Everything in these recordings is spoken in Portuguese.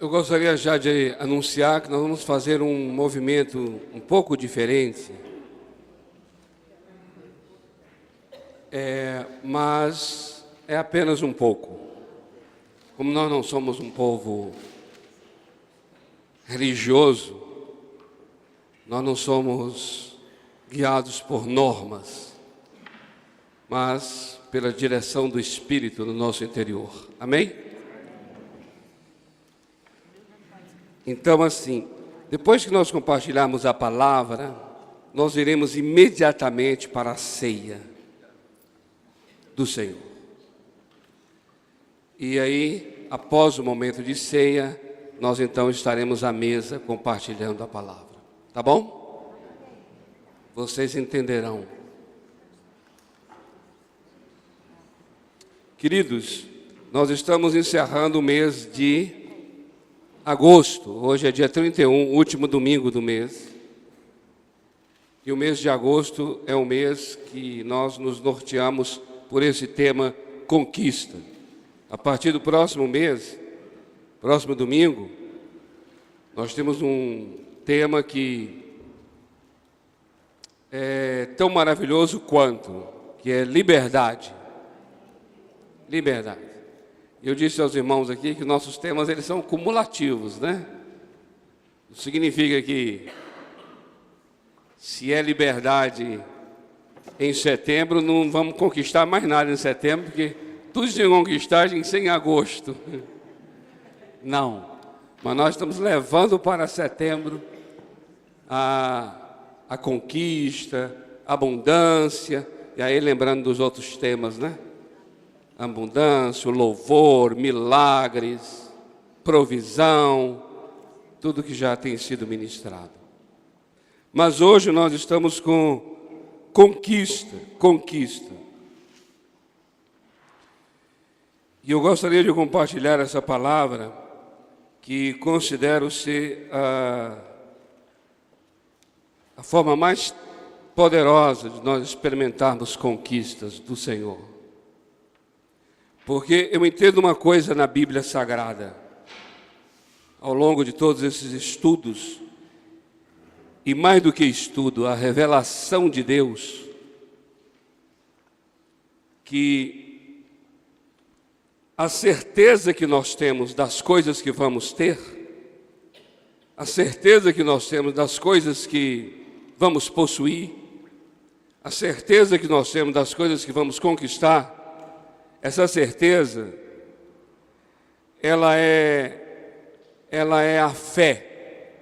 Eu gostaria já de anunciar que nós vamos fazer um movimento um pouco diferente, mas é apenas um pouco. Como nós não somos um povo religioso, nós não somos guiados por normas, mas pela direção do Espírito no nosso interior. Amém? Então, assim, depois que nós compartilharmos a palavra, nós iremos imediatamente para a ceia do Senhor. E aí, após o momento de ceia, nós então estaremos à mesa compartilhando a palavra. Tá bom? Vocês entenderão. Queridos, nós estamos encerrando o mês de agosto. Hoje é dia 31, último domingo do mês. E o mês de agosto é um mês que nós nos norteamos por esse tema conquista. A partir do próximo mês, próximo domingo, nós temos um tema que é tão maravilhoso quanto, que é liberdade. Liberdade. Eu disse aos irmãos aqui que nossos temas eles são cumulativos, né? Isso significa que se é liberdade em setembro, não vamos conquistar mais nada em setembro, porque tudo de conquistar tem que ser em agosto. Não, mas nós estamos levando para setembro a conquista, a abundância, e aí lembrando dos outros temas, né? Abundância, o louvor, milagres, provisão, tudo que já tem sido ministrado. Mas hoje nós estamos com conquista. E eu gostaria de compartilhar essa palavra que considero ser a forma mais poderosa de nós experimentarmos conquistas do Senhor. Porque eu entendo uma coisa na Bíblia Sagrada, ao longo de todos esses estudos, e mais do que estudo, a revelação de Deus, que a certeza que nós temos das coisas que vamos ter, a certeza que nós temos das coisas que vamos possuir, a certeza que nós temos das coisas que vamos conquistar, essa certeza, ela é a fé.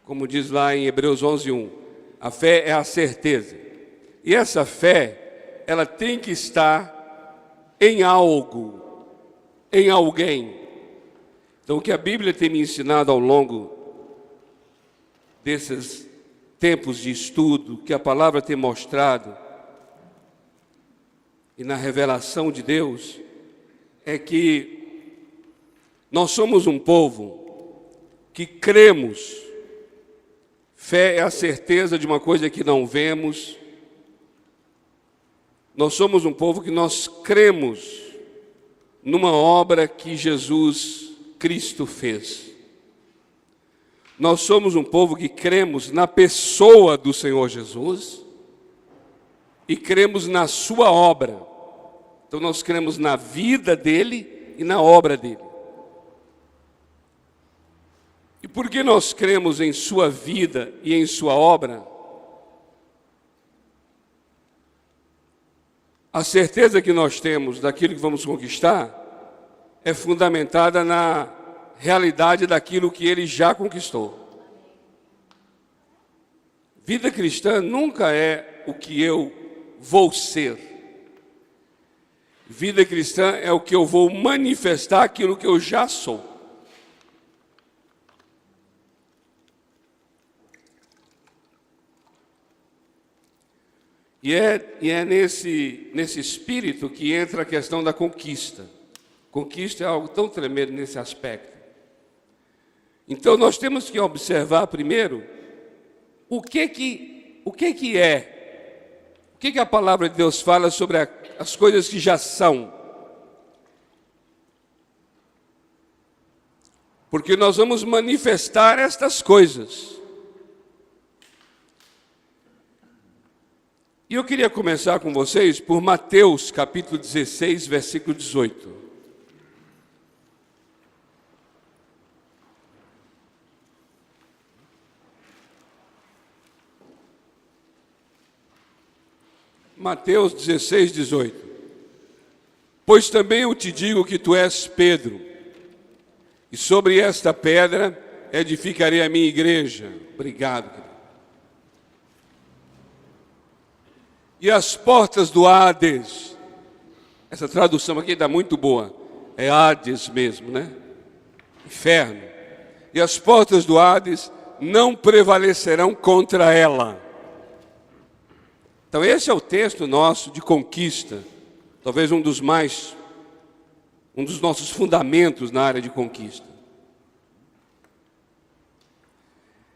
Como diz lá em Hebreus 11:1, a fé é a certeza. E essa fé, ela tem que estar em algo, em alguém. Então, o que a Bíblia tem me ensinado ao longo desses tempos de estudo, que a palavra tem mostrado, e na revelação de Deus, é que nós somos um povo que cremos. Fé é a certeza de uma coisa que não vemos. Nós somos um povo que nós cremos numa obra que Jesus Cristo fez. Nós somos um povo que cremos na pessoa do Senhor Jesus e cremos na sua obra. Então nós cremos na vida dele e na obra dele. E porque nós cremos em sua vida e em sua obra, a certeza que nós temos daquilo que vamos conquistar é fundamentada na realidade daquilo que ele já conquistou. Vida cristã nunca é o que eu vou ser. Vida cristã é o que eu vou manifestar, aquilo que eu já sou. E é nesse espírito que entra a questão da conquista. Conquista é algo tão tremendo nesse aspecto. Então nós temos que observar primeiro o que a palavra de Deus fala sobre as coisas que já são. porque nós vamos manifestar estas coisas. E eu queria começar com vocês por Mateus capítulo 16, versículo 18. Mateus 16, 18. Pois também eu te digo que tu és Pedro, e sobre esta pedra edificarei a minha igreja. Obrigado, querido. E as portas do Hades, essa tradução aqui está muito boa, é Hades mesmo, né? Inferno. E as portas do Hades não prevalecerão contra ela. Então esse é o texto nosso de conquista, talvez um dos nossos fundamentos na área de conquista.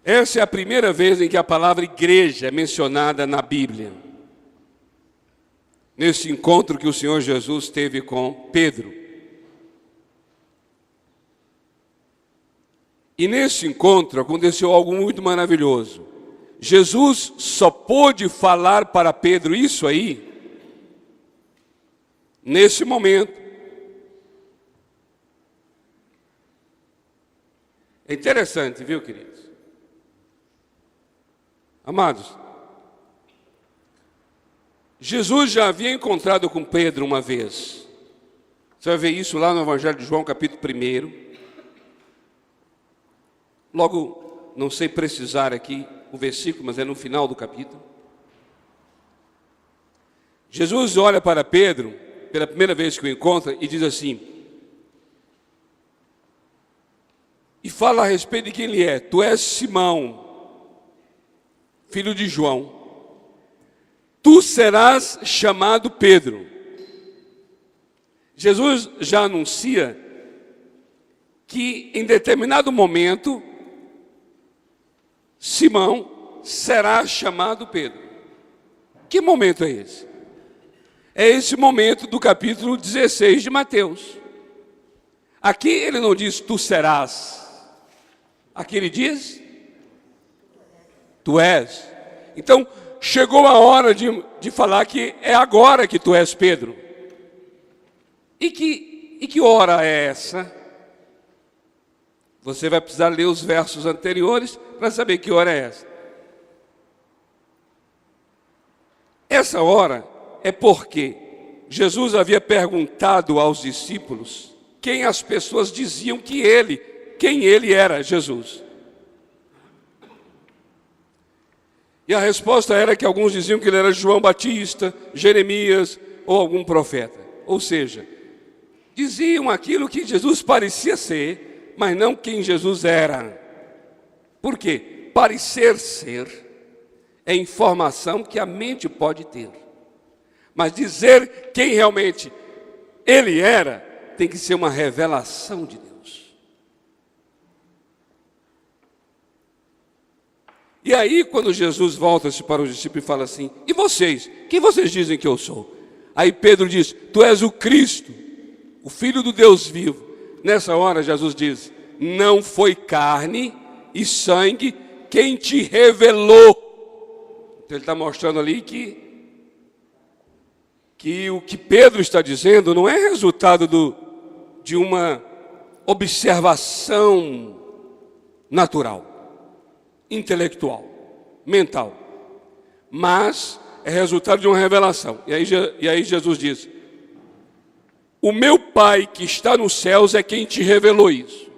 Essa é a primeira vez em que a palavra igreja é mencionada na Bíblia. Nesse encontro que o Senhor Jesus teve com Pedro. E nesse encontro aconteceu algo muito maravilhoso. Jesus só pôde falar para Pedro isso aí, nesse momento. É interessante, viu, queridos? Amados, Jesus já havia encontrado com Pedro uma vez. Você vai ver isso lá no Evangelho de João, capítulo 1. Logo, não sei precisar aqui o versículo, mas é no final do capítulo. Jesus olha para Pedro, pela primeira vez que o encontra, e diz assim, e fala a respeito de quem ele é. Tu és Simão, filho de João. Tu serás chamado Pedro. Jesus já anuncia que em determinado momento, Simão será chamado Pedro. Que momento é esse? É esse momento do capítulo 16 de Mateus. Aqui ele não diz tu serás. Aqui ele diz tu és. Então, chegou a hora de falar que é agora que tu és Pedro. E que hora é essa? Você vai precisar ler os versos anteriores para saber que hora é essa. Essa hora é porque Jesus havia perguntado aos discípulos quem as pessoas diziam quem ele era, Jesus. E a resposta era que alguns diziam que ele era João Batista, Jeremias ou algum profeta. Ou seja, diziam aquilo que Jesus parecia ser, mas não quem Jesus era. Por quê? Parecer ser é informação que a mente pode ter. Mas dizer quem realmente ele era, tem que ser uma revelação de Deus. E aí, quando Jesus volta-se para os discípulos e fala assim, e vocês? Quem vocês dizem que eu sou? Aí Pedro diz, tu és o Cristo, o Filho do Deus vivo. Nessa hora, Jesus diz, não foi carne e sangue quem te revelou. Então ele está mostrando ali que o que Pedro está dizendo não é resultado de uma observação natural, intelectual, mental, mas é resultado de uma revelação. E aí Jesus diz, o meu Pai que está nos céus é quem te revelou isso.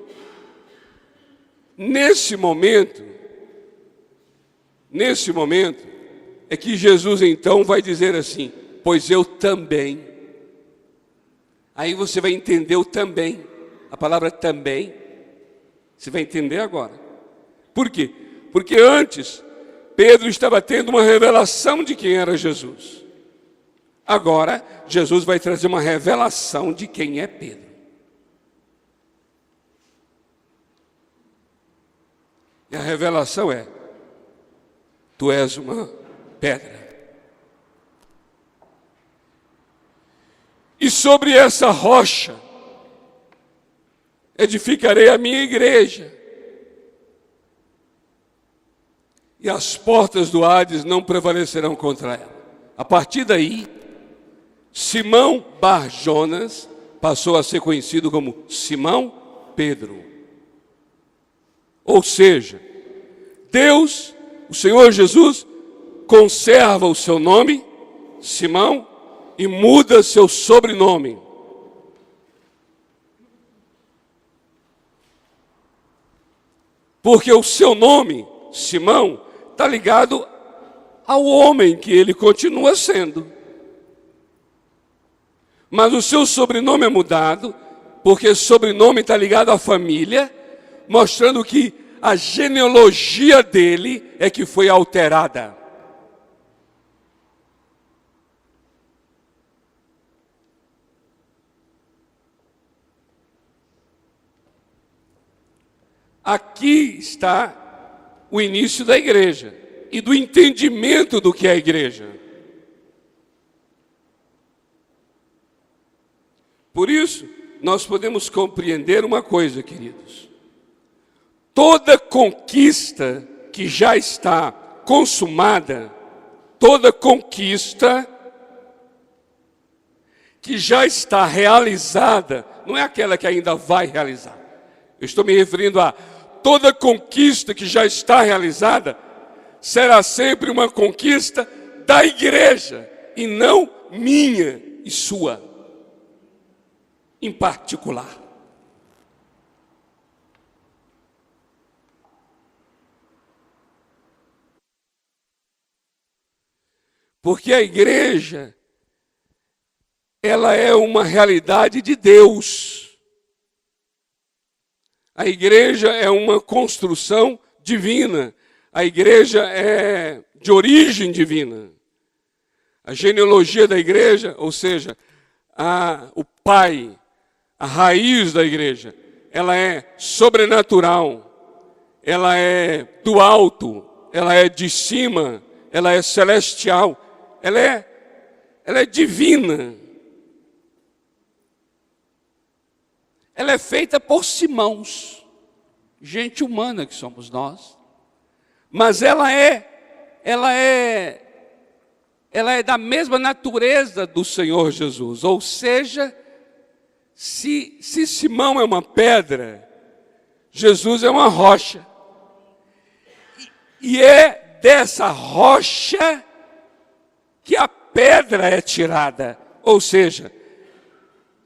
Nesse momento, é que Jesus então vai dizer assim, pois eu também. Aí você vai entender o também. A palavra também, você vai entender agora. Por quê? Porque antes, Pedro estava tendo uma revelação de quem era Jesus. Agora, Jesus vai trazer uma revelação de quem é Pedro. E a revelação é, tu és uma pedra. E sobre essa rocha, edificarei a minha igreja, e as portas do Hades não prevalecerão contra ela. A partir daí, Simão Bar-Jonas passou a ser conhecido como Simão Pedro. Ou seja, Deus, o Senhor Jesus, conserva o seu nome, Simão, e muda seu sobrenome. Porque o seu nome, Simão, está ligado ao homem que ele continua sendo. Mas o seu sobrenome é mudado, porque sobrenome está ligado à família, mostrando que a genealogia dele é que foi alterada. Aqui está o início da igreja e do entendimento do que é a igreja. Por isso, nós podemos compreender uma coisa, queridos. Toda conquista que já está consumada, toda conquista que já está realizada, não é aquela que ainda vai realizar. Eu estou me referindo a toda conquista que já está realizada, será sempre uma conquista da igreja, e não minha e sua, em particular. Porque a igreja, ela é uma realidade de Deus. A igreja é uma construção divina. A igreja é de origem divina. A genealogia da igreja, ou seja, o pai, a raiz da igreja, ela é sobrenatural, ela é do alto, ela é de cima, ela é celestial, ela é divina. Ela é feita por Simãos, gente humana que somos nós, mas ela é da mesma natureza do Senhor Jesus. Ou seja, se Simão é uma pedra, Jesus é uma rocha. E é dessa rocha que a pedra é tirada. Ou seja,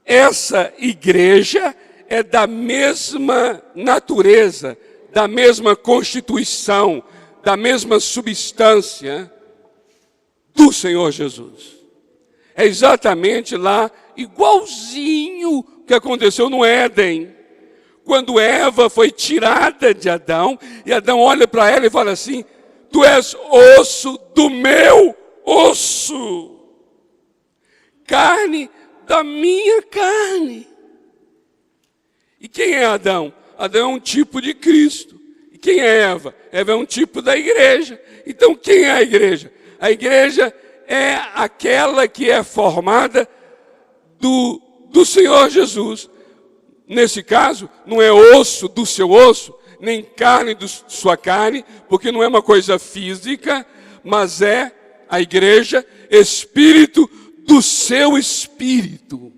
essa igreja é da mesma natureza, da mesma constituição, da mesma substância do Senhor Jesus. É exatamente lá, igualzinho que aconteceu no Éden. Quando Eva foi tirada de Adão, e Adão olha para ela e fala assim: tu és osso do meu osso, carne da minha carne. E quem é Adão? Adão é um tipo de Cristo. E quem é Eva? Eva é um tipo da igreja. Então quem é a igreja? A igreja é aquela que é formada do Senhor Jesus. Nesse caso, não é osso do seu osso, nem carne de sua carne, porque não é uma coisa física, mas é a igreja, espírito do seu espírito.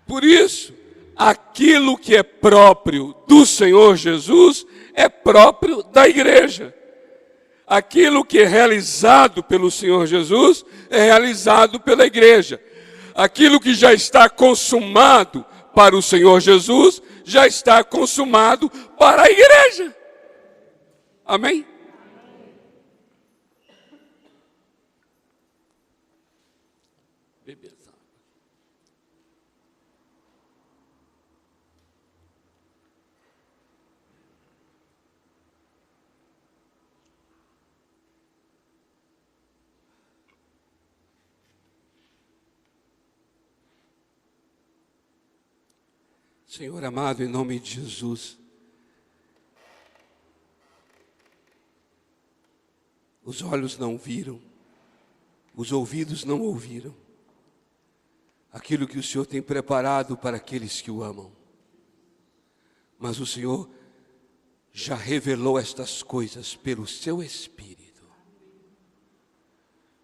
Por isso, aquilo que é próprio do Senhor Jesus é próprio da igreja. Aquilo que é realizado pelo Senhor Jesus é realizado pela igreja. Aquilo que já está consumado para o Senhor Jesus já está consumado para a igreja. Amém? Beleza. Senhor amado, em nome de Jesus, os olhos não viram, os ouvidos não ouviram, aquilo que o Senhor tem preparado para aqueles que o amam. Mas o Senhor já revelou estas coisas pelo seu Espírito.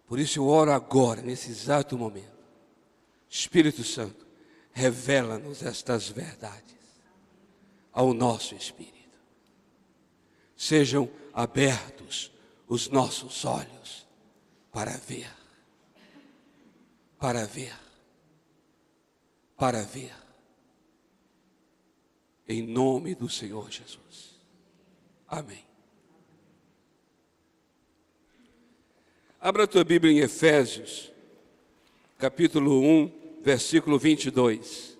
Por isso eu oro agora, nesse exato momento. Espírito Santo, revela-nos estas verdades ao nosso espírito. Sejam abertos os nossos olhos para ver, para ver, para ver. Em nome do Senhor Jesus. Amém. Abra a tua Bíblia em Efésios, capítulo 1, versículo 22.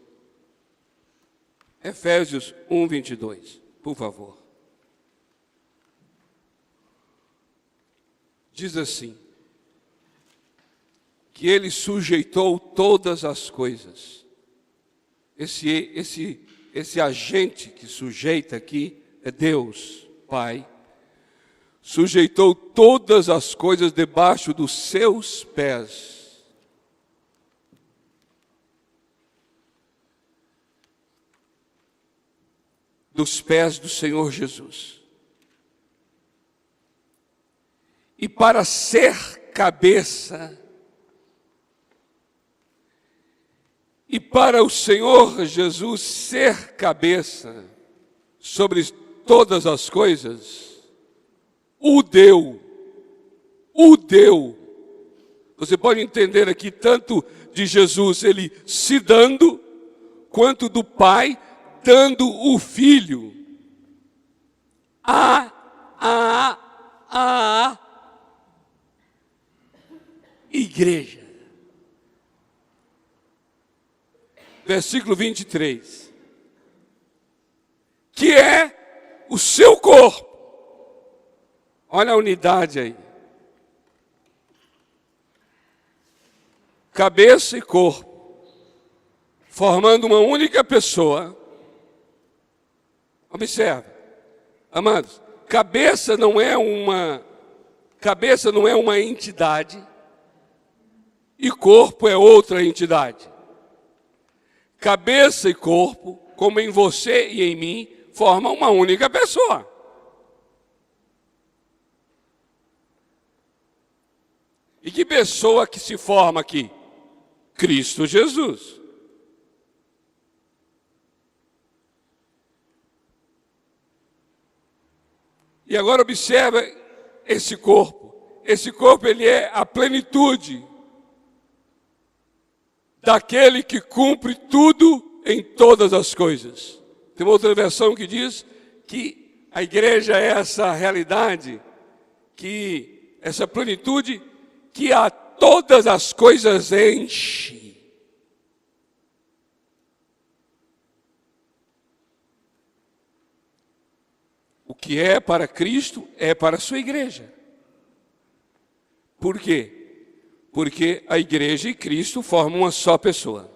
Efésios 1, 22, por favor. Diz assim, que ele sujeitou todas as coisas. Esse agente que sujeita aqui é Deus, Pai. Sujeitou todas as coisas debaixo dos seus pés. Dos pés do Senhor Jesus. E para ser cabeça, e para o Senhor Jesus ser cabeça sobre todas as coisas, o deu. Você pode entender aqui tanto de Jesus, ele se dando, quanto do Pai dando o Filho. A igreja. Versículo 23. Que é o seu corpo. Olha a unidade aí. Cabeça e corpo. Formando uma única pessoa. Observe. Amados, cabeça não é uma entidade. E corpo é outra entidade. Cabeça e corpo, como em você e em mim, formam uma única pessoa. E que pessoa que se forma aqui? Cristo Jesus. E agora observa esse corpo. Esse corpo, ele é a plenitude daquele que cumpre tudo em todas as coisas. Tem uma outra versão que diz que a igreja é essa realidade, que essa plenitude que a todas as coisas enche. O que é para Cristo é para a sua igreja. Por quê? Porque a igreja e Cristo formam uma só pessoa.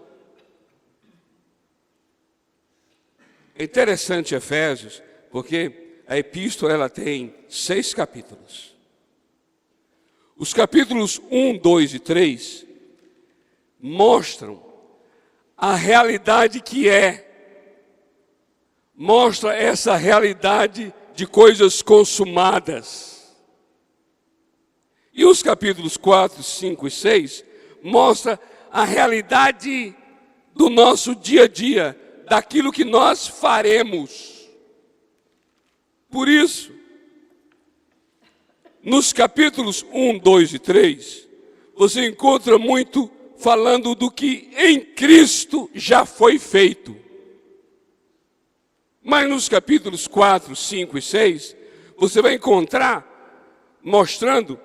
É interessante Efésios, porque a epístola ela tem 6 capítulos. Os capítulos 1, 2 e 3 mostram a realidade que é. Mostra essa realidade de coisas consumadas. E os capítulos 4, 5 e 6 mostram a realidade do nosso dia a dia, daquilo que nós faremos. Por isso, nos capítulos 1, 2 e 3, você encontra muito falando do que em Cristo já foi feito. Mas nos capítulos 4, 5 e 6, você vai encontrar mostrando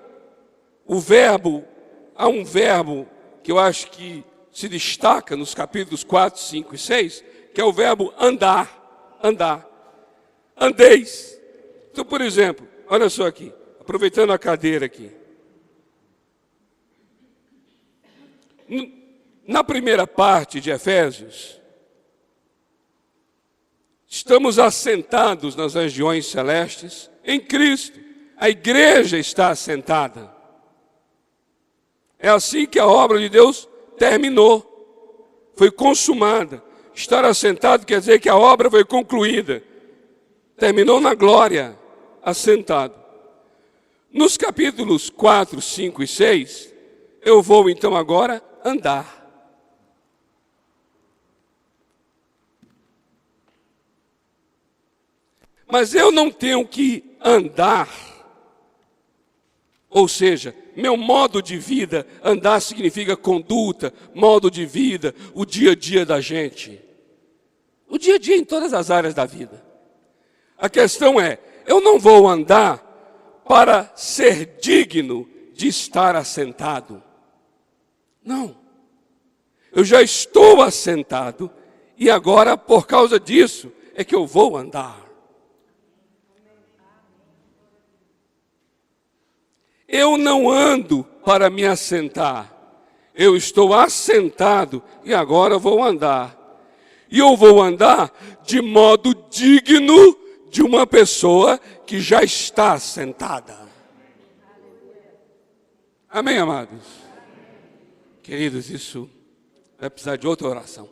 há um verbo que eu acho que se destaca nos capítulos 4, 5 e 6, que é o verbo andar, andeis. Então, por exemplo, olha só aqui, aproveitando a cadeira aqui. Na primeira parte de Efésios, estamos assentados nas regiões celestes em Cristo. A igreja está assentada. É assim que a obra de Deus terminou. foi consumada. Estar assentado quer dizer que a obra foi concluída. Terminou na glória, assentado. Nos capítulos 4, 5 e 6, eu vou então agora andar. Mas eu não tenho que andar, ou seja, meu modo de vida, andar significa conduta, modo de vida, o dia a dia da gente. O dia a dia em todas as áreas da vida. A questão é, eu não vou andar para ser digno de estar assentado. Não. Eu já estou assentado e agora, por causa disso, é que eu vou andar. Eu não ando para me assentar. Eu estou assentado e agora vou andar. E eu vou andar de modo digno de uma pessoa que já está sentada. Amém, amados? Queridos, isso vai precisar de outra oração.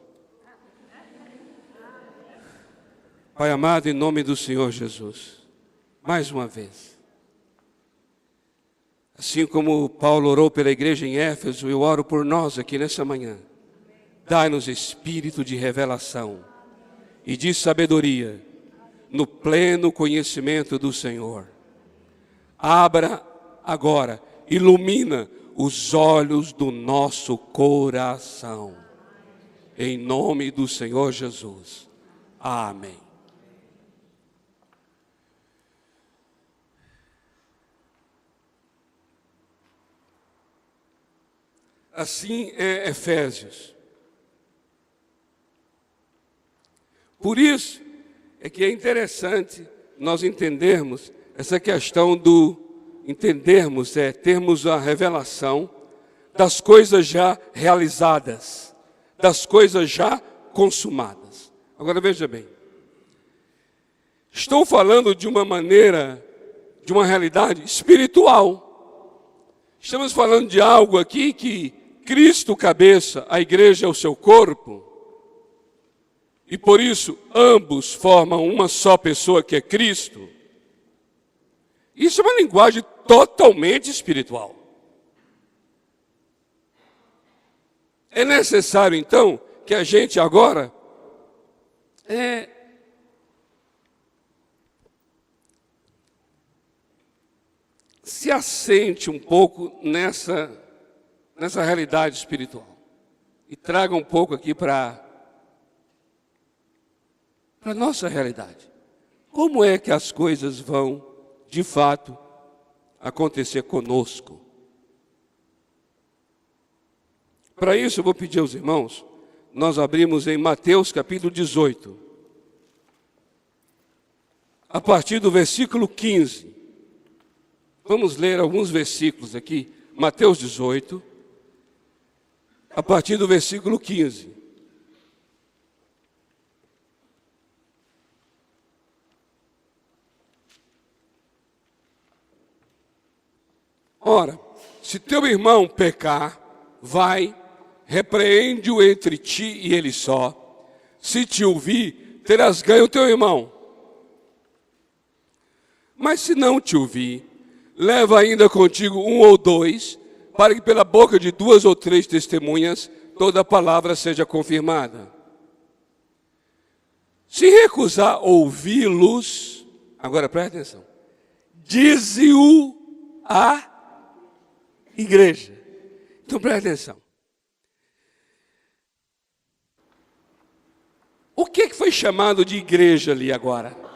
Pai amado, em nome do Senhor Jesus, mais uma vez, assim como Paulo orou pela igreja em Éfeso, eu oro por nós aqui nessa manhã. Dai-nos espírito de revelação e de sabedoria no pleno conhecimento do Senhor. Abra agora, ilumina os olhos do nosso coração. Em nome do Senhor Jesus. Amém. Assim é Efésios. Por isso é que é interessante nós entendermos essa questão termos a revelação das coisas já realizadas, das coisas já consumadas. Agora veja bem, estou falando de uma maneira, de uma realidade espiritual. Estamos falando de algo aqui que Cristo cabeça, a igreja é o seu corpo, e por isso ambos formam uma só pessoa que é Cristo. Isso é uma linguagem totalmente espiritual. É necessário então que a gente agora se assente um pouco nessa realidade espiritual e traga um pouco aqui para a nossa realidade. Como é que as coisas vão, de fato, acontecer conosco? Para isso, eu vou pedir aos irmãos, nós abrimos em Mateus capítulo 18, a partir do versículo 15. Vamos ler alguns versículos aqui, Mateus 18, a partir do versículo 15. Ora, se teu irmão pecar, vai, repreende-o entre ti e ele só. Se te ouvir, terás ganho o teu irmão. Mas se não te ouvir, leva ainda contigo um ou dois, para que pela boca de 2 ou 3 testemunhas, toda a palavra seja confirmada. Se recusar ouvi-los, agora presta atenção, dize-o a igreja. Então presta atenção. O que foi chamado de igreja ali agora?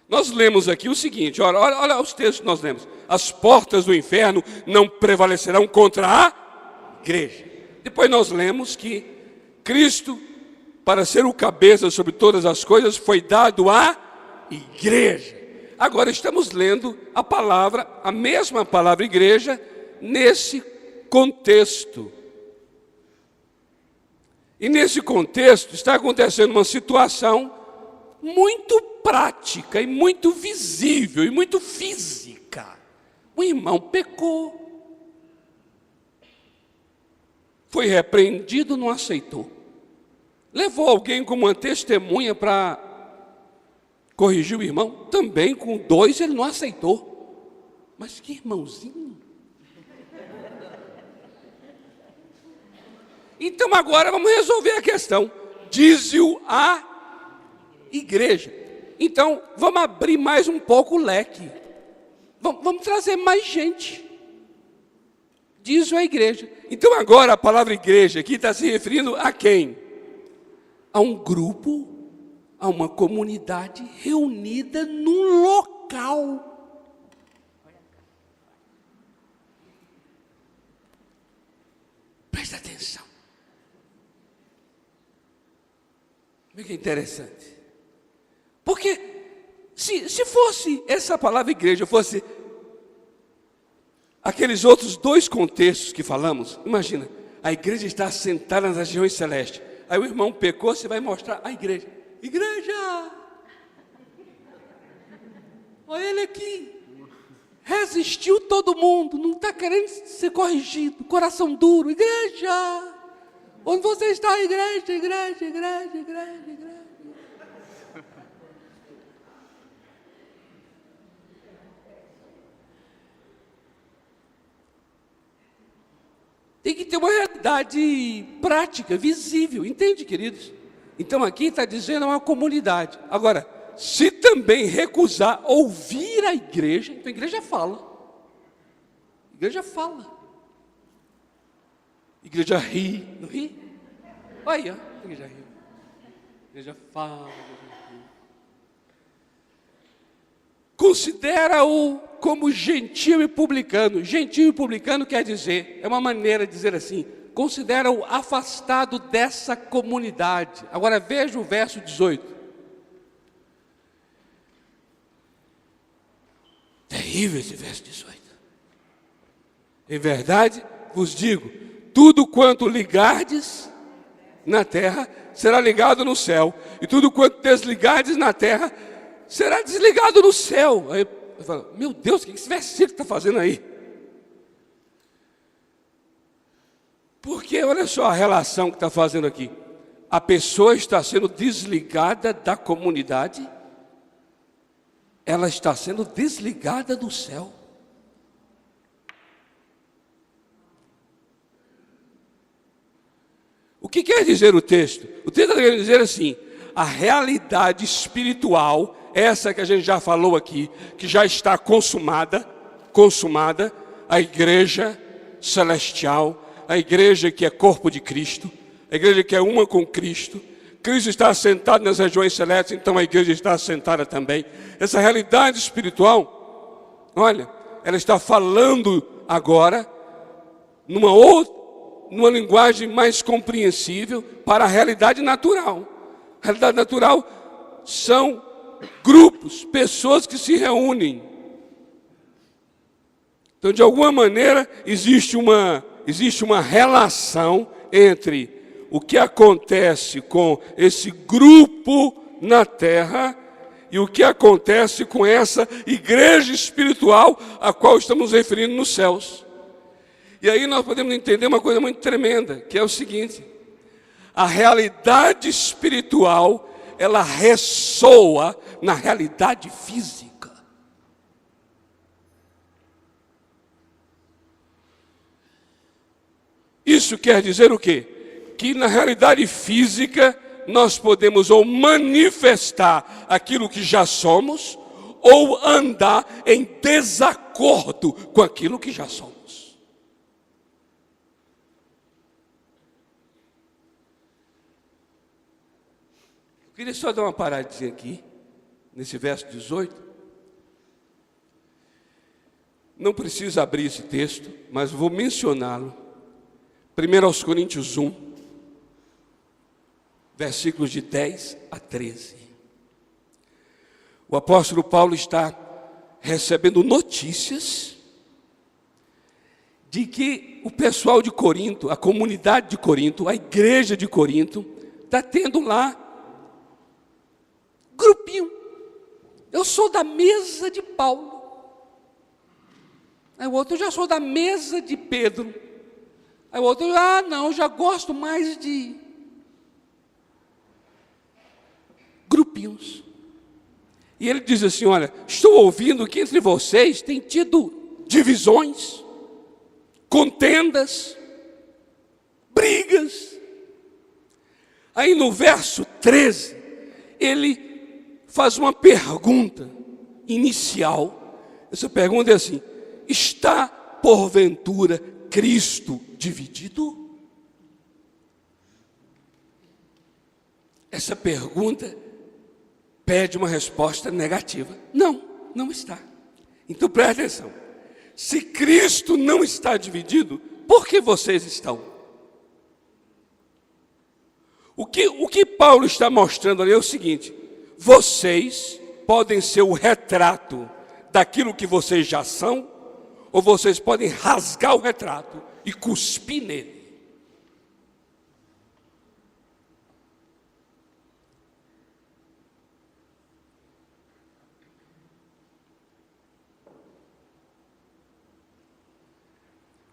Nós lemos aqui o seguinte, olha os textos que nós lemos. As portas do inferno não prevalecerão contra a igreja. Depois nós lemos que Cristo, para ser o cabeça sobre todas as coisas, foi dado à igreja. Agora estamos lendo a palavra, a mesma palavra igreja, nesse contexto. E nesse contexto está acontecendo uma situação muito prática e muito visível e muito física. O irmão pecou. Foi repreendido, não aceitou. Levou alguém como uma testemunha para corrigir o irmão, também com 2 ele não aceitou. Mas que irmãozinho. Então agora vamos resolver a questão. Diz-o a igreja. Então vamos abrir mais um pouco o leque. Vamos trazer mais gente. Diz-o a igreja. Então agora a palavra igreja aqui está se referindo a quem? A um grupo, a uma comunidade reunida num local. Presta atenção. Como é que é interessante? Porque se fosse essa palavra igreja, fosse aqueles outros 2 contextos que falamos, imagina, a igreja está sentada nas regiões celestes. Aí o irmão pecou, você vai mostrar a igreja. Igreja! Olha ele aqui. Resistiu todo mundo, não está querendo ser corrigido. Coração duro. Igreja! Onde você está, igreja, igreja, igreja, igreja, igreja. Tem que ter uma realidade prática, visível, entende, queridos? Então aqui está dizendo uma comunidade. Agora, se também recusar ouvir a igreja, então a igreja fala. A igreja fala. A igreja ri, não ri? Olha, a igreja ri. A igreja fala, a igreja ri. Considera-o como gentil e publicano. Gentil e publicano quer dizer, é uma maneira de dizer assim, considera-o afastado dessa comunidade. Agora veja o verso 18. Terrível esse verso 18. Em verdade vos digo, tudo quanto ligardes na terra, será ligado no céu. E tudo quanto desligardes na terra, será desligado no céu. Aí eu falo, meu Deus, o que esse versículo está fazendo aí? Porque olha só a relação que está fazendo aqui. A pessoa está sendo desligada da comunidade, ela está sendo desligada do céu. O que quer dizer o texto? O texto quer dizer assim, a realidade espiritual, essa que a gente já falou aqui, que já está consumada, a igreja celestial, a igreja que é corpo de Cristo, a igreja que é uma com Cristo. Cristo está assentado nas regiões celestes, então a igreja está assentada também. Essa realidade espiritual, olha, ela está falando agora numa linguagem mais compreensível para a realidade natural. A realidade natural são grupos, pessoas que se reúnem. Então, de alguma maneira, existe uma relação entre o que acontece com esse grupo na terra e o que acontece com essa igreja espiritual a qual estamos referindo nos céus. E aí nós podemos entender uma coisa muito tremenda, que é o seguinte: a realidade espiritual, ela ressoa na realidade física. Isso quer dizer o quê? Que na realidade física nós podemos ou manifestar aquilo que já somos, ou andar em desacordo com aquilo que já somos. Eu queria só dar uma paradinha aqui, nesse verso 18. Não preciso abrir esse texto, mas vou mencioná-lo. 1 Coríntios 1, versículos de 10 a 13. O apóstolo Paulo está recebendo notícias de que o pessoal de Corinto, a comunidade de Corinto, a igreja de Corinto, está tendo lá grupinho. Eu sou da mesa de Paulo. Aí o outro, eu já sou da mesa de Pedro. Aí o outro, ah, não, eu já gosto mais de grupinhos. E ele diz assim, olha, estou ouvindo que entre vocês tem tido divisões, contendas, brigas. Aí no verso 13, ele faz uma pergunta inicial. Essa pergunta é assim: está porventura Cristo dividido? Essa pergunta pede uma resposta negativa. Não, não está. Então preste atenção. Se Cristo não está dividido, por que vocês estão? O que Paulo está mostrando ali é o seguinte: vocês podem ser o retrato daquilo que vocês já são, ou vocês podem rasgar o retrato e cuspir nele.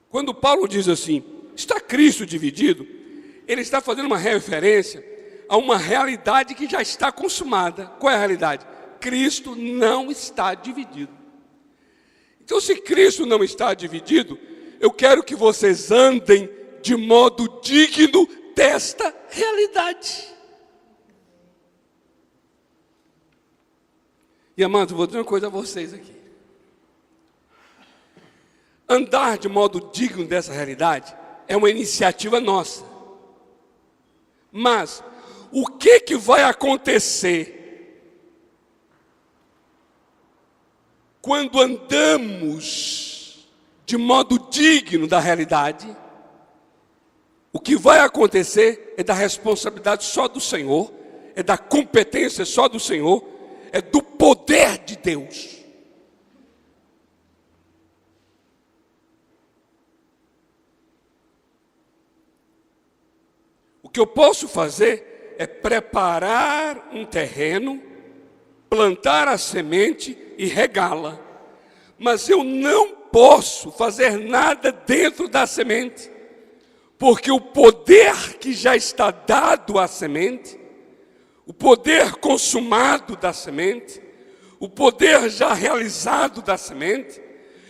Quando Paulo diz assim, está Cristo dividido, ele está fazendo uma referência a uma realidade que já está consumada. Qual é a realidade? Cristo não está dividido. Então, se Cristo não está dividido, eu quero que vocês andem de modo digno desta realidade. E, amados, vou dizer uma coisa a vocês aqui. Andar de modo digno dessa realidade é uma iniciativa nossa. Mas o que vai acontecer quando andamos de modo digno da realidade? O que vai acontecer é da responsabilidade só do Senhor, é da competência só do Senhor, é do poder de Deus. O que eu posso fazer é preparar um terreno, plantar a semente e regá-la. Mas eu não posso fazer nada dentro da semente, porque o poder que já está dado à semente, o poder consumado da semente, o poder já realizado da semente,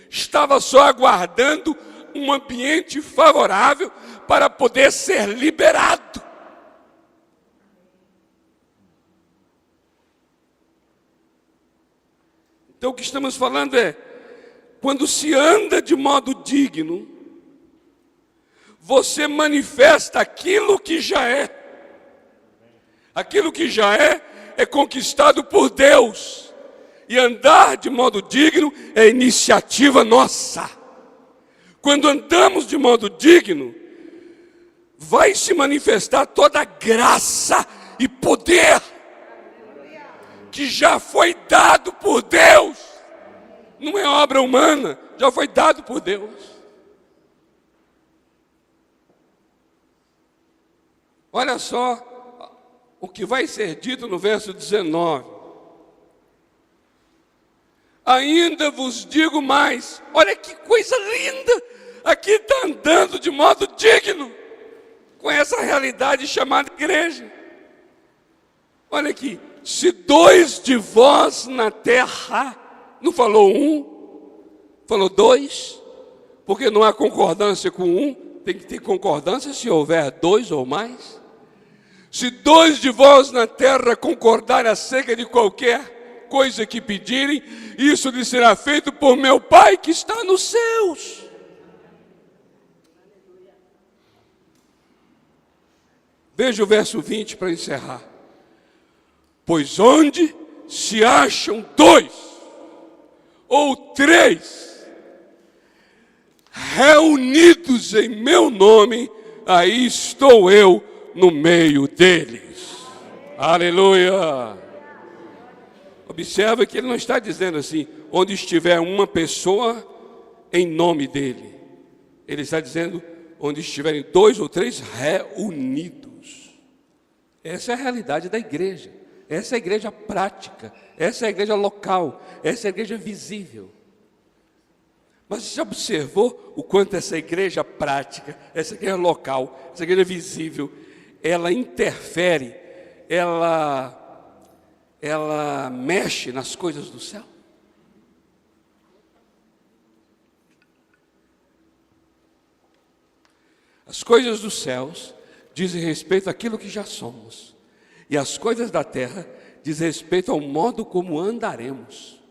estava só aguardando um ambiente favorável para poder ser liberado. Então o que estamos falando é, quando se anda de modo digno, você manifesta aquilo que já é. Aquilo que já é conquistado por Deus. E andar de modo digno é iniciativa nossa. Quando andamos de modo digno, vai se manifestar toda a graça e poder que já foi dado por Deus. Não é obra humana, já foi dado por Deus. Olha só o que vai ser dito no verso 19. Ainda vos digo mais. Olha que coisa linda. Aqui está andando de modo digno com essa realidade chamada igreja. Olha aqui. Se 2 de vós na terra, não falou 1, falou 2, porque não há concordância com 1, tem que ter concordância se houver 2 ou mais. Se 2 de vós na terra concordarem acerca de qualquer coisa que pedirem, isso lhe será feito por meu Pai que está nos céus. Veja o verso 20 para encerrar. Pois onde se acham 2 ou 3 reunidos em meu nome, aí estou eu no meio deles. Aleluia! Observa que ele não está dizendo assim, onde estiver uma pessoa em nome dele. Ele está dizendo, onde estiverem 2 ou 3 reunidos. Essa é a realidade da igreja. Essa é a igreja prática. Essa é a igreja local. Essa é a igreja visível. Mas você já observou o quanto essa igreja prática, essa igreja local, essa igreja visível, ela interfere, ela mexe nas coisas do céu? As coisas dos céus dizem respeito àquilo que já somos, e as coisas da terra dizem respeito ao modo como andaremos.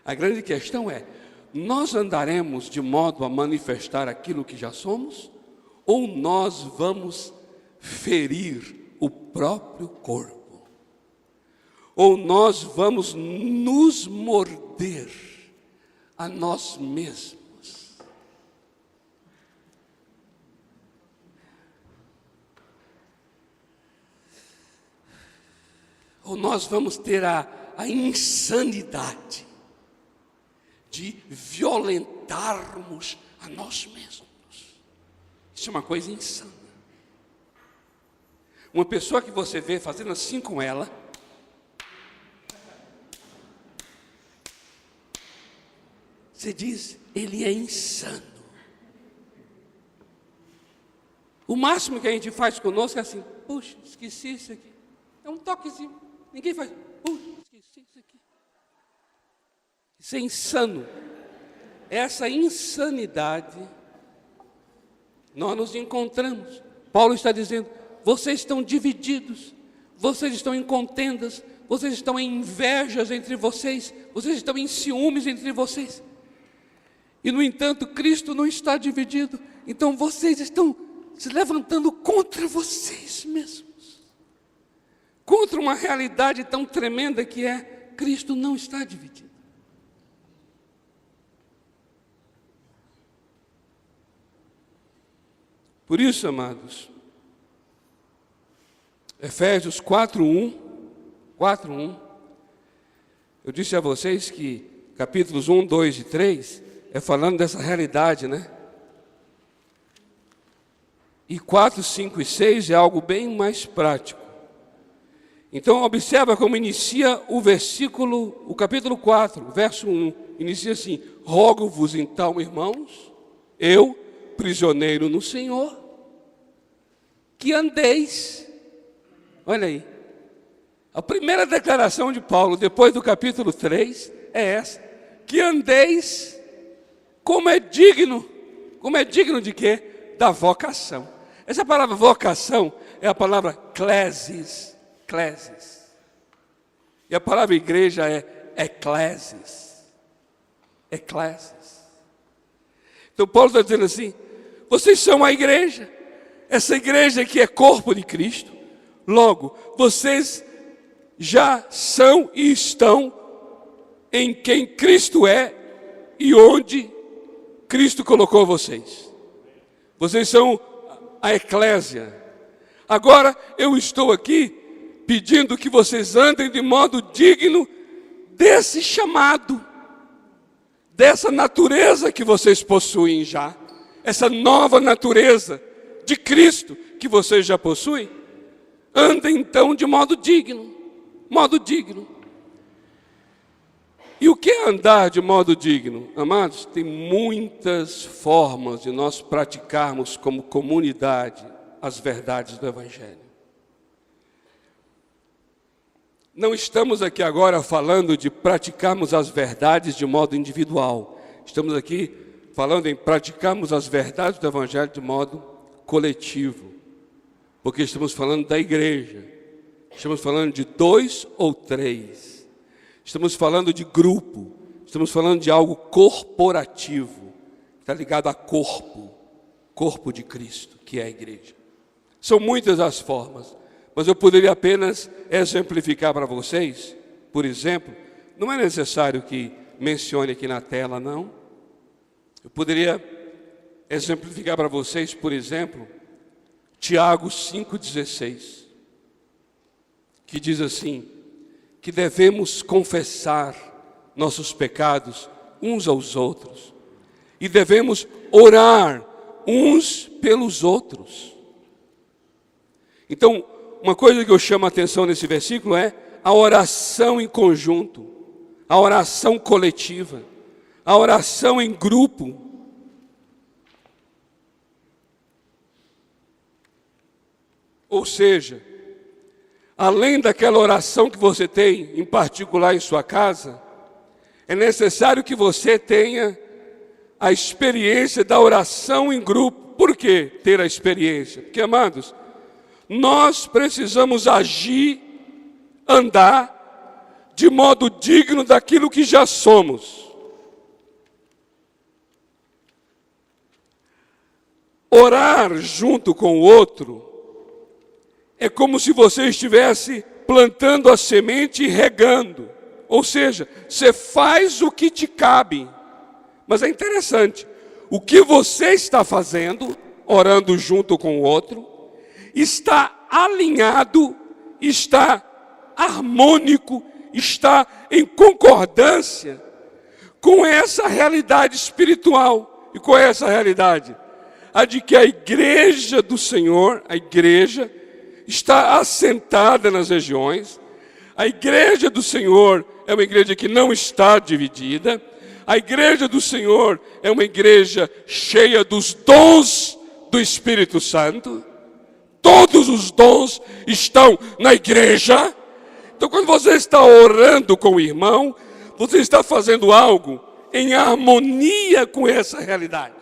A grande questão é: nós andaremos de modo a manifestar aquilo que já somos, ou nós vamos ferir o próprio corpo? Ou nós vamos nos morder a nós mesmos? Ou nós vamos ter a insanidade de violentarmos a nós mesmos? Isso é uma coisa insana. Uma pessoa que você vê fazendo assim com ela, você diz, ele é insano. O máximo que a gente faz conosco é assim: puxa, esqueci isso aqui. É um toquezinho. Ninguém faz, puxa, esqueci isso aqui. Isso é insano. Essa insanidade nós nos encontramos. Paulo está dizendo: vocês estão divididos, vocês estão em contendas, vocês estão em invejas entre vocês, vocês estão em ciúmes entre vocês. E no entanto, Cristo não está dividido. Então vocês estão se levantando contra vocês mesmos, contra uma realidade tão tremenda que é: Cristo não está dividido. Por isso, amados, Efésios 4:1, eu disse a vocês que capítulos 1, 2 e 3 é falando dessa realidade, né? E 4, 5 e 6 é algo bem mais prático. Então observa como inicia o capítulo 4, verso 1, inicia assim: rogo-vos então, irmãos, eu, prisioneiro no Senhor, que andeis. Olha aí, a primeira declaração de Paulo, depois do capítulo 3, é essa: que andeis como é digno de quê? Da vocação. Essa palavra vocação é a palavra klesis. E a palavra igreja é eclésis. Então Paulo está dizendo assim: vocês são a igreja, essa igreja que é corpo de Cristo. Logo, vocês já são e estão em quem Cristo é e onde Cristo colocou vocês. Vocês são a eclésia. Agora eu estou aqui pedindo que vocês andem de modo digno desse chamado, dessa natureza que vocês possuem já, essa nova natureza de Cristo que vocês já possuem. Andem então de modo digno. E o que é andar de modo digno? Amados, tem muitas formas de nós praticarmos como comunidade as verdades do Evangelho. Não estamos aqui agora falando de praticarmos as verdades de modo individual. Estamos aqui falando em praticarmos as verdades do Evangelho de modo coletivo. Porque estamos falando da igreja. Estamos falando de 2 ou 3. Estamos falando de grupo. Estamos falando de algo corporativo. Está ligado a corpo de Cristo, que é a igreja. São muitas as formas, mas eu poderia apenas exemplificar para vocês. Por exemplo, não é necessário que mencione aqui na tela, não. Eu poderia exemplificar para vocês, por exemplo, Tiago 5,16, que diz assim: que devemos confessar nossos pecados uns aos outros e devemos orar uns pelos outros. Então, uma coisa que eu chamo a atenção nesse versículo é a oração em conjunto, a oração coletiva, a oração em grupo. Ou seja, além daquela oração que você tem, em particular em sua casa, é necessário que você tenha a experiência da oração em grupo. Por que ter a experiência? Porque, amados, nós precisamos agir, andar de modo digno daquilo que já somos. Orar junto com o outro é como se você estivesse plantando a semente e regando. Ou seja, você faz o que te cabe. Mas é interessante, o que você está fazendo, orando junto com o outro, está alinhado, está harmônico, está em concordância com essa realidade espiritual. E qual é essa realidade? A de que a igreja do Senhor, a igreja, está assentada nas regiões. A igreja do Senhor é uma igreja que não está dividida. A igreja do Senhor é uma igreja cheia dos dons do Espírito Santo. Todos os dons estão na igreja. Então, quando você está orando com o irmão, você está fazendo algo em harmonia com essa realidade.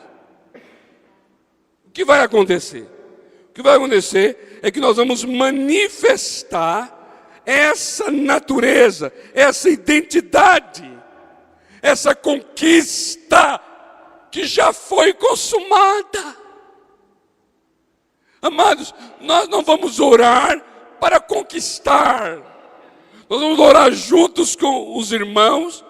O que vai acontecer? O que vai acontecer é que nós vamos manifestar essa natureza, essa identidade, essa conquista que já foi consumada. Amados, nós não vamos orar para conquistar. Nós vamos orar juntos com os irmãos.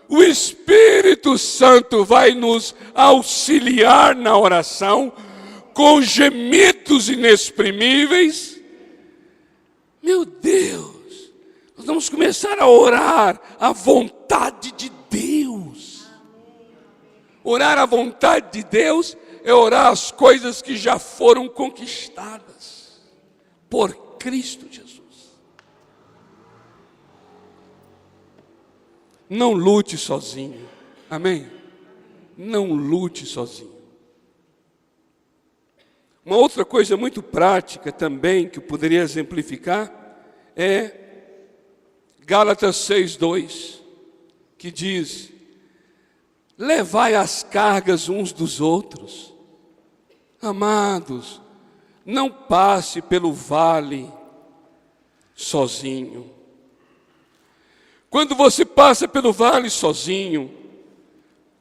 O Espírito Santo vai nos auxiliar na oração com gemidos inexprimíveis. Meu Deus, nós vamos começar a orar a vontade de Deus. Orar a vontade de Deus é orar as coisas que já foram conquistadas por Cristo Jesus. Não lute sozinho, amém? Não lute sozinho. Uma outra coisa muito prática também, que eu poderia exemplificar, é Gálatas 6:2, que diz: levai as cargas uns dos outros. Amados, não passe pelo vale sozinho. Quando você passa pelo vale sozinho,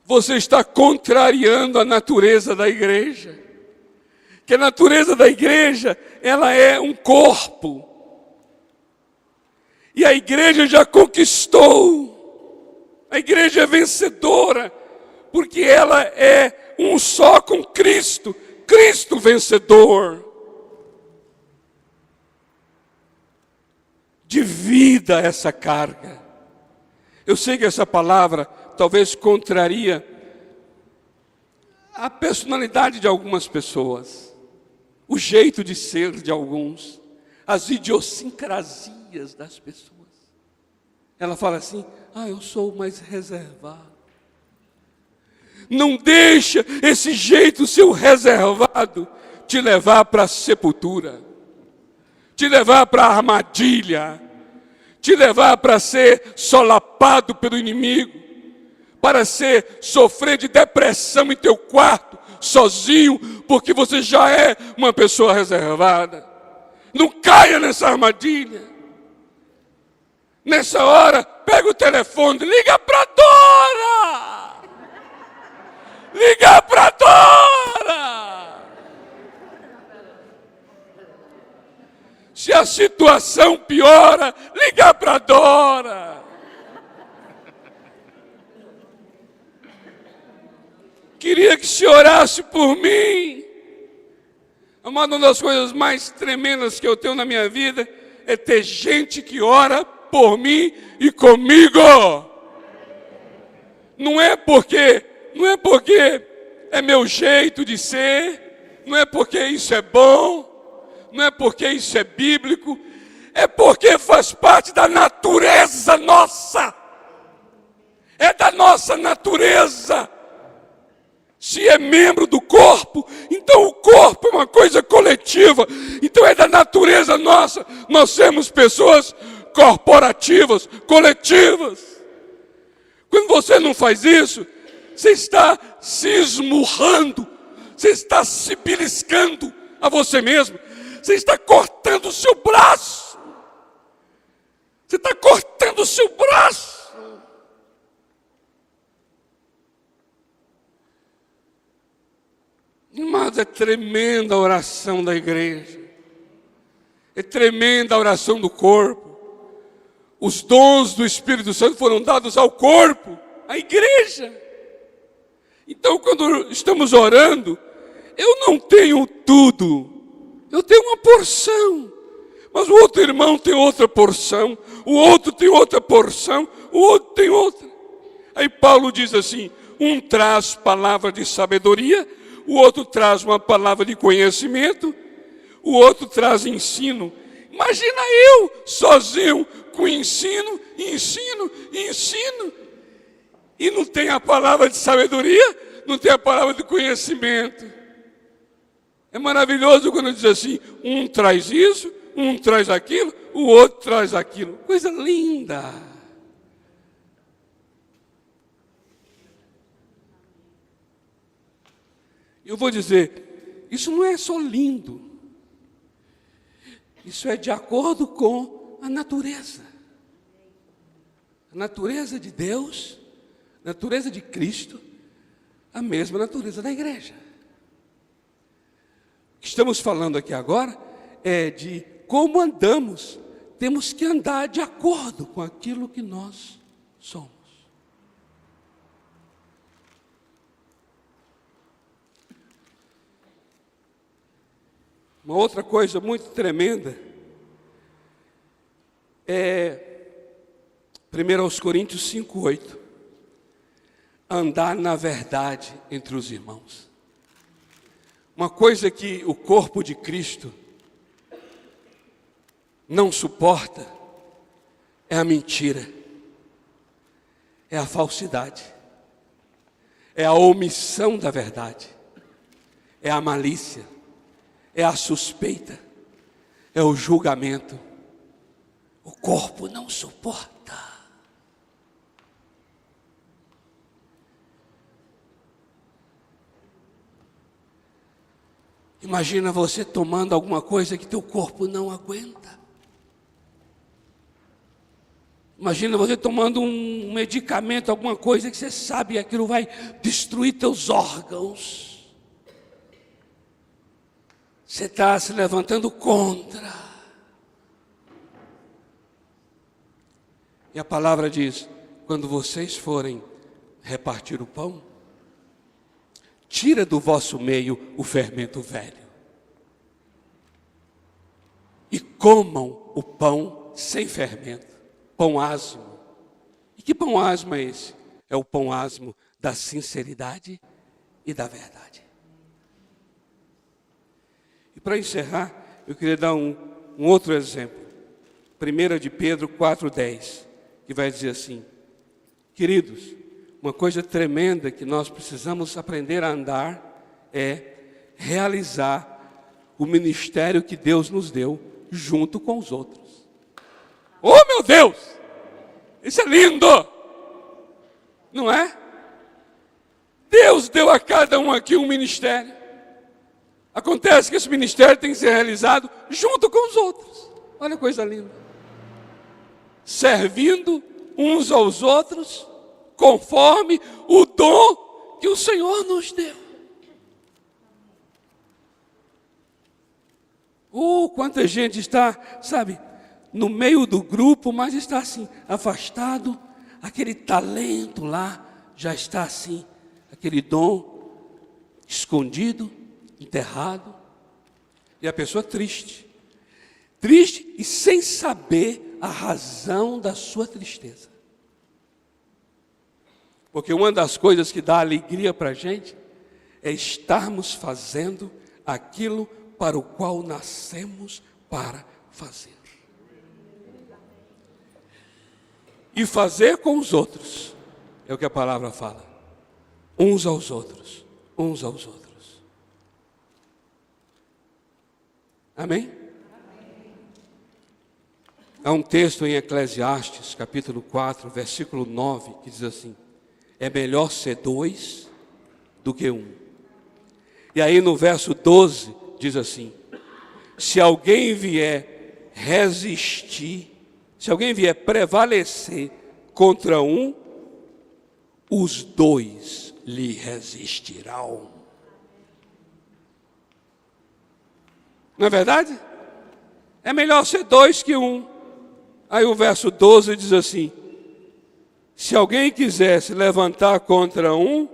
você está contrariando a natureza da igreja. Que a natureza da igreja, ela é um corpo. E a igreja já conquistou. A igreja é vencedora, porque ela é um só com Cristo. Cristo vencedor. Divida essa carga. Eu sei que essa palavra talvez contraria a personalidade de algumas pessoas, o jeito de ser de alguns, as idiosincrasias das pessoas. Ela fala assim: eu sou mais reservado. Não deixa esse jeito seu reservado te levar para a sepultura, te levar para a armadilha, te levar para ser solapado pelo inimigo, para sofrer de depressão em teu quarto, sozinho, porque você já é uma pessoa reservada. Não caia nessa armadilha. Nessa hora, pega o telefone, liga para Dora! Liga para Dora! Se a situação piora, liga para Dora! Queria que se orasse por mim. Uma das coisas mais tremendas que eu tenho na minha vida é ter gente que ora por mim e comigo. Não é porque é meu jeito de ser, não é porque isso é bom, não é porque isso é bíblico, é porque faz parte da natureza nossa. é da nossa natureza. Se é membro do corpo, então o corpo é uma coisa coletiva, então é da natureza nossa, nós somos pessoas corporativas, coletivas. Quando você não faz isso, você está se esmurrando, você está se beliscando a você mesmo, você está cortando o seu braço, você está cortando o seu braço. Mas é tremenda a oração da igreja, é tremenda a oração do corpo. Os dons do Espírito Santo foram dados ao corpo, à igreja. Então, quando estamos orando, eu não tenho tudo, eu tenho uma porção, mas o outro irmão tem outra porção, o outro tem outra porção, o outro tem outra. Aí Paulo diz assim: um traz palavra de sabedoria, o outro traz uma palavra de conhecimento, o outro traz ensino. Imagina eu sozinho com ensino, e não tem a palavra de sabedoria, não tem a palavra de conhecimento. É maravilhoso quando diz assim: um traz isso, um traz aquilo, o outro traz aquilo. Coisa linda. Eu vou dizer, isso não é só lindo, isso é de acordo com a natureza. A natureza de Deus, a natureza de Cristo, a mesma natureza da igreja. O que estamos falando aqui agora é de como andamos. Temos que andar de acordo com aquilo que nós somos. Uma outra coisa muito tremenda é 1 Coríntios 5:8. Andar na verdade entre os irmãos. Uma coisa que o corpo de Cristo não suporta é a mentira, é a falsidade, é a omissão da verdade, é a malícia, é a suspeita, é o julgamento. O corpo não suporta. Imagina você tomando alguma coisa que teu corpo não aguenta. Imagina você tomando um medicamento, alguma coisa que você sabe que aquilo vai destruir teus órgãos. Você está se levantando contra. E a palavra diz: quando vocês forem repartir o pão, tira do vosso meio o fermento velho. E comam o pão sem fermento, pão asmo. E que pão asmo é esse? É o pão asmo da sinceridade e da verdade. E para encerrar, eu queria dar um outro exemplo. 1 de Pedro 4:10, que vai dizer assim: queridos, uma coisa tremenda que nós precisamos aprender a andar é realizar o ministério que Deus nos deu junto com os outros. Oh, meu Deus! Isso é lindo! Não é? Deus deu a cada um aqui um ministério. Acontece que esse ministério tem que ser realizado junto com os outros. Olha que coisa linda. Servindo uns aos outros, conforme o dom que o Senhor nos deu. Quanta gente está, sabe, no meio do grupo, mas está assim, afastado. Aquele talento lá já está assim, aquele dom escondido, enterrado. E a pessoa triste e sem saber a razão da sua tristeza. Porque uma das coisas que dá alegria para a gente é estarmos fazendo aquilo para o qual nascemos para fazer. E fazer com os outros É o que a palavra fala. Uns aos outros. Uns aos outros. Amém? Há um texto em Eclesiastes, capítulo 4, versículo 9, que diz assim: é melhor ser dois do que um. E aí no verso 12, diz assim: se alguém vier resistir, se alguém vier prevalecer contra um, os dois lhe resistirão. Não é verdade? É melhor ser dois que um. Aí o verso 12 diz assim: se alguém quiser se levantar contra um,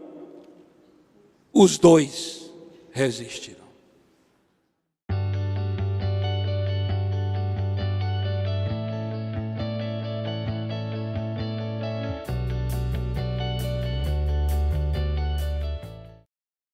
os dois resistirão.